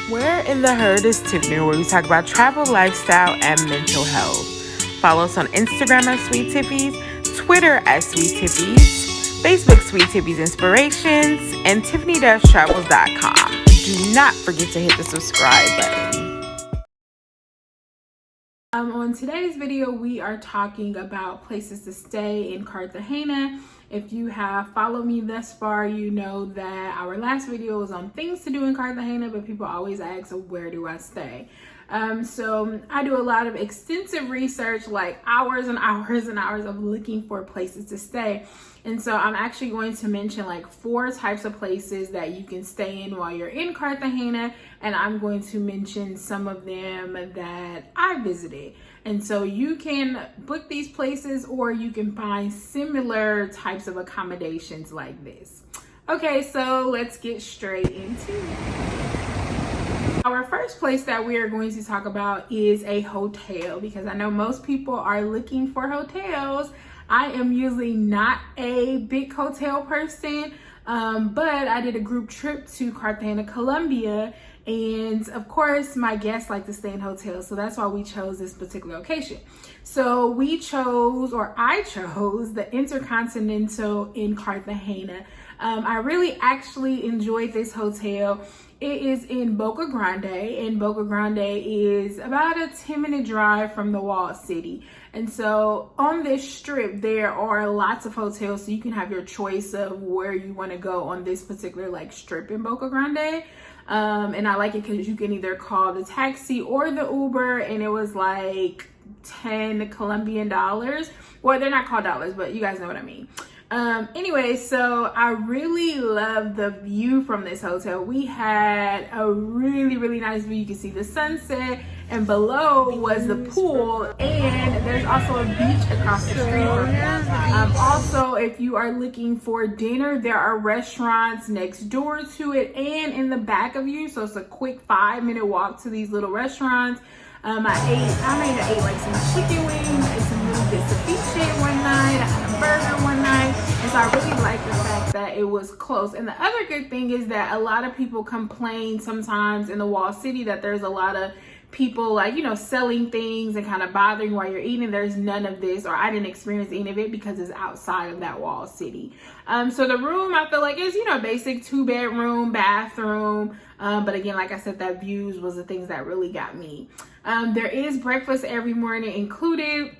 Where in the Herd is Tiffany, where we talk about travel, lifestyle, and mental health. Follow us on Instagram at Sweet Tippies, Twitter at Sweet Tippies, Facebook Sweet Tippies Inspirations, and Tiffany-Travels.com. Do not forget to hit the subscribe button. On today's video, we are talking about places to stay in Cartagena. If you have followed me thus far, you know that our last video was on things to do in Cartagena, but people always ask, so where do I stay? So I do a lot of extensive research, like hours and hours and hours of looking for places to stay. And so I'm actually going to mention like 4 types of places that you can stay in while you're in Cartagena. And I'm going to mention some of them that I visited. And so you can book these places or you can find similar types of accommodations like this. Okay, so let's get straight into it. Our first place that we are going to talk about is a hotel, because I know most people are looking for hotels. I am usually not a big hotel person, but I did a group trip to Cartagena, Colombia, and of course my guests like to stay in hotels, so that's why we chose this particular location. So I chose the Intercontinental in Cartagena. I really actually enjoyed this hotel. It is in Boca Grande, and Boca Grande is about a 10-minute drive from the walled city. And so on this strip, there are lots of hotels, so you can have your choice of where you want to go on this particular like strip in Boca Grande. And I like it because you can either call the taxi or the Uber, and it was like 10 Colombian dollars. Well, they're not called dollars, but you guys know what I mean. Anyway, so I really love the view from this hotel. We had a really nice view. You can see the sunset, and below was the pool, and there's also a beach across the street from it. Also, if you are looking for dinner, there are restaurants next door to it and in the back of you, so it's a quick 5-minute walk to these little restaurants. I ate like some chicken wings and some really good ceviche one night. I had a burger one night. And so I really like the fact that it was close. And the other good thing is that a lot of people complain sometimes in the wall city that there's a lot of people like, selling things and kind of bothering while you're eating. There's none of this, or I didn't experience any of it because it's outside of that wall city. So the room I feel like is, basic 2-bedroom, bathroom. But again, like I said, that views was the things that really got me. There is breakfast every morning included.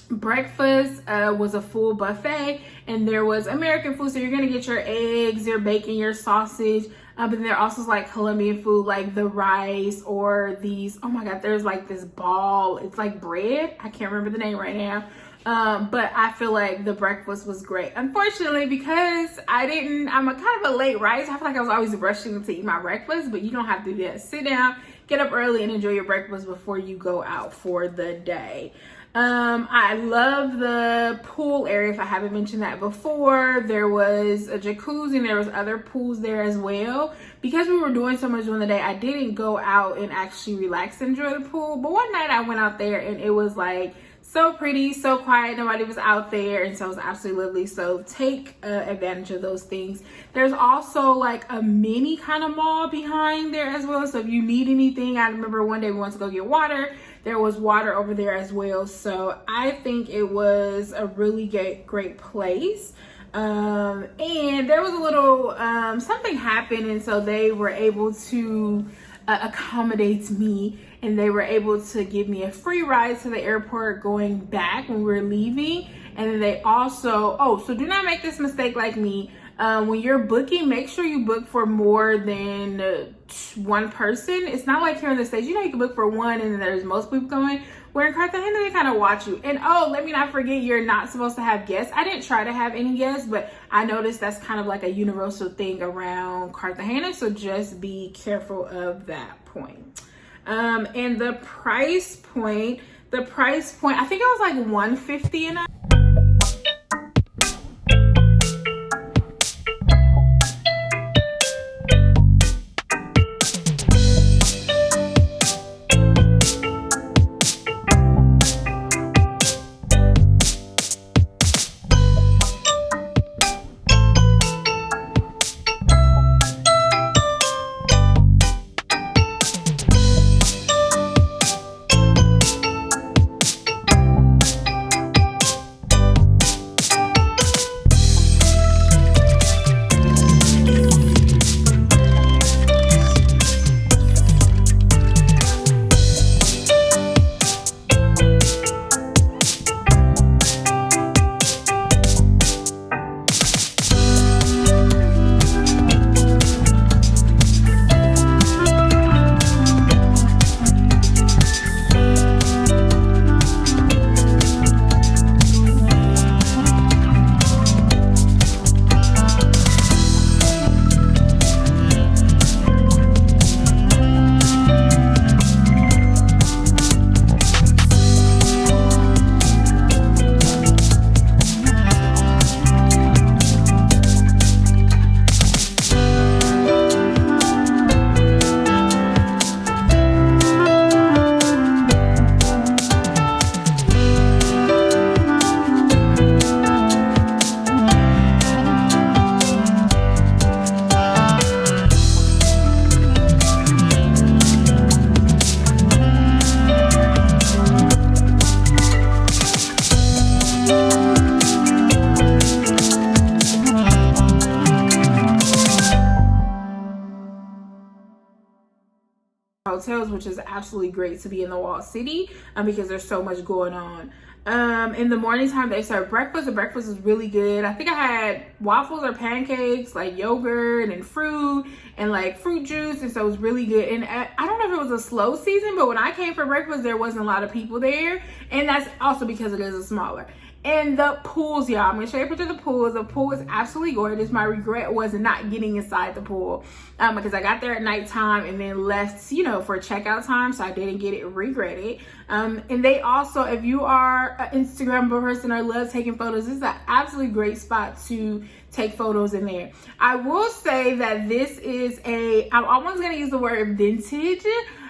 Breakfast was a full buffet, and there was American food, so you're gonna get your eggs, your bacon, your sausage, but then there also is like Colombian food, like the rice or these, oh my god, there's like this ball, it's like bread, I can't remember the name right now. But I feel like the breakfast was great. Unfortunately, because I'm a kind of a late riser, I feel like I was always rushing to eat my breakfast, but you don't have to do that. Sit down, get up early, and enjoy your breakfast before you go out for the day. I love the pool area, if I haven't mentioned that before. There was a jacuzzi and there was other pools there as well. Because we were doing so much during the day, I didn't go out and actually relax and enjoy the pool. But one night I went out there and it was like so pretty, so quiet, nobody was out there, and so it was absolutely lovely. So take advantage of those things. There's also like a mini kind of mall behind there as well, so if you need anything, I remember one day we went to go get water, there was water over there as well. So I think it was a really great place. And there was a little something happened, and so they were able to accommodate me, and they were able to give me a free ride to the airport going back when we were leaving. And then they also, so do not make this mistake like me. When you're booking, make sure you book for more than one person. It's not like here in the States, you can book for one and then there's most people going. Where in Cartagena, they kind of watch you. And let me not forget, you're not supposed to have guests. I didn't try to have any guests, but I noticed that's kind of like a universal thing around Cartagena. So just be careful of that point. And the price point, I think it was like $150 and up. hotels, which is absolutely great to be in the walled city because there's so much going on. In the morning time, they serve breakfast. The breakfast is really good. I think I had waffles or pancakes, like yogurt and fruit and like fruit juice. And so it was really good. And I don't know if it was a slow season, but when I came for breakfast, there wasn't a lot of people there. And that's also because it is a smaller. And the pools, y'all, I'm gonna show you a picture of the pools. The pool is absolutely gorgeous. My regret was not getting inside the pool because I got there at nighttime and then left, you know, for checkout time, so I didn't get it. Regret it. And they also, if you are an Instagram person or love taking photos, this is an absolutely great spot to take photos in there. I will say that this is I'm almost gonna use the word vintage.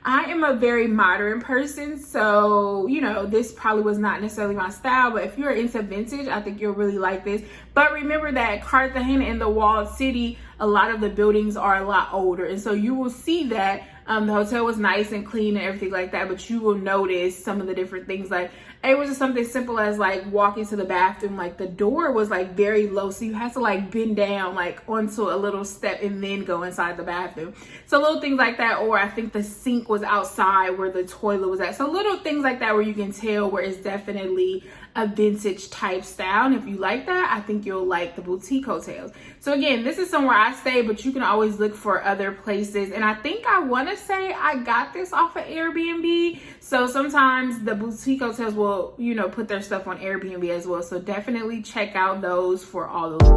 I am a very modern person, so, you know, this probably was not necessarily my style, but if you're into vintage, I think you'll really like this. But remember that Cartagena in the walled city, a lot of the buildings are a lot older, and so you will see that the hotel was nice and clean and everything like that, but you will notice some of the different things. Like, it was just something simple as like walking to the bathroom, like the door was like very low, so you had to like bend down like onto a little step and then go inside the bathroom. So little things like that. Or I think the sink was outside where the toilet was at. So little things like that where you can tell where it's definitely a vintage type style. And if you like that, I think you'll like the boutique hotels. So again, this is somewhere I stay, but you can always look for other places. And I think I want to say I got this off of Airbnb. So sometimes the boutique hotels will, you know, put their stuff on Airbnb as well. So definitely check out those for all those.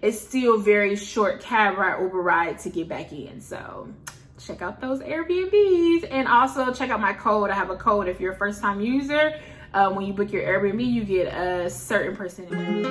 It's still very short cab ride, Uber ride to get back in. So check out those Airbnbs, and also check out my code. I have a code. If you're a first time user, when you book your Airbnb, you get a certain percentage.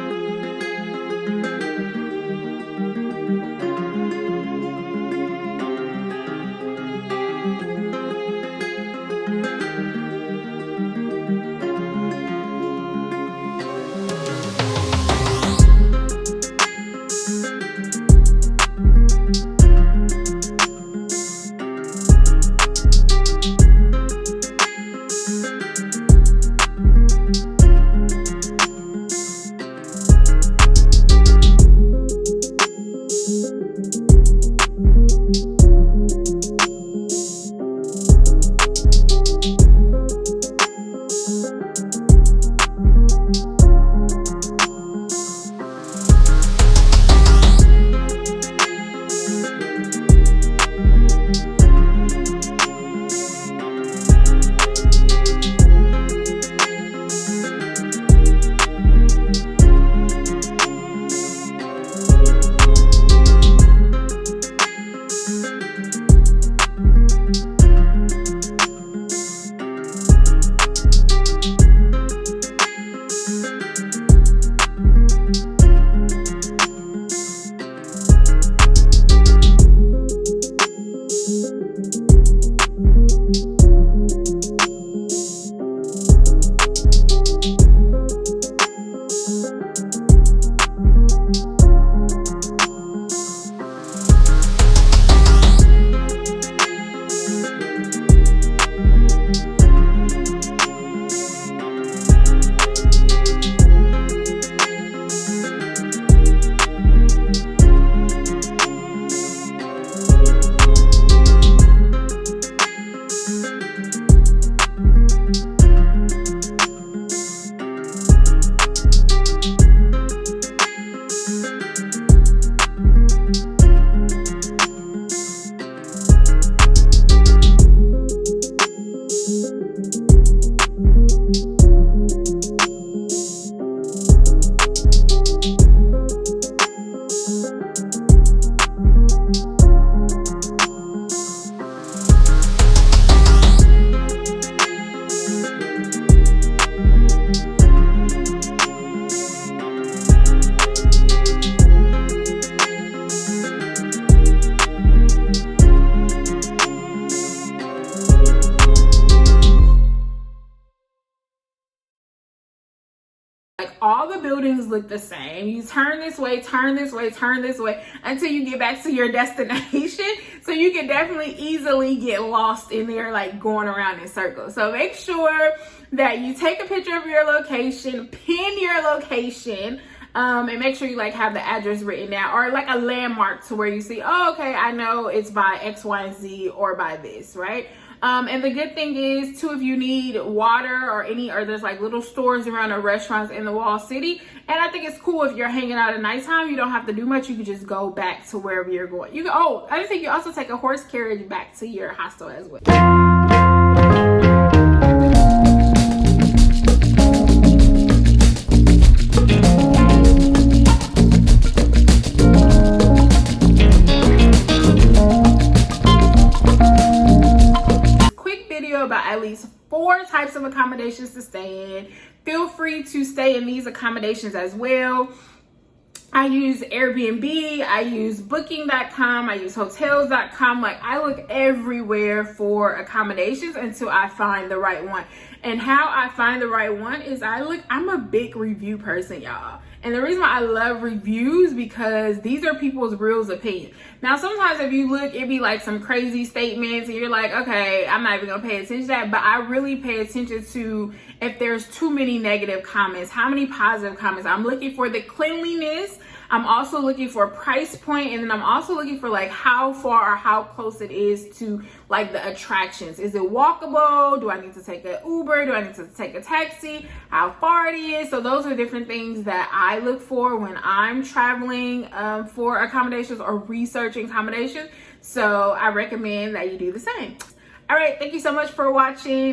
all the buildings look the same. You turn this way, turn this way, turn this way until you get back to your destination. So you can definitely easily get lost in there, like going around in circles. So make sure that you take a picture of your location, pin your location, and make sure you like have the address written down, or like a landmark to where you see, oh, okay, I know it's by X, Y, and Z, or by this, right? And the good thing is too, if you need water or there's like little stores around or restaurants in the wall city. And I think it's cool if you're hanging out at nighttime, you don't have to do much. You can just go back to wherever you're going. You can, oh, I think you also take a horse carriage back to your hostel as well. About at least 4 types of accommodations to stay in. Feel free to stay in these accommodations as well. I use Airbnb, I use booking.com, I use hotels.com. Like, I look everywhere for accommodations until I find the right one. And how I find the right one is I'm a big review person, y'all. And the reason why I love reviews, because these are people's real opinions. Now, sometimes if you look, it'd be like some crazy statements and you're like, okay, I'm not even gonna pay attention to that. But I really pay attention to if there's too many negative comments, how many positive comments. I'm looking for the cleanliness. I'm also looking for price point, and then I'm also looking for like how far or how close it is to like the attractions. Is it walkable? Do I need to take an Uber? Do I need to take a taxi? How far it is? So those are different things that I look for when I'm traveling for accommodations or researching accommodations. So I recommend that you do the same. All right, thank you so much for watching.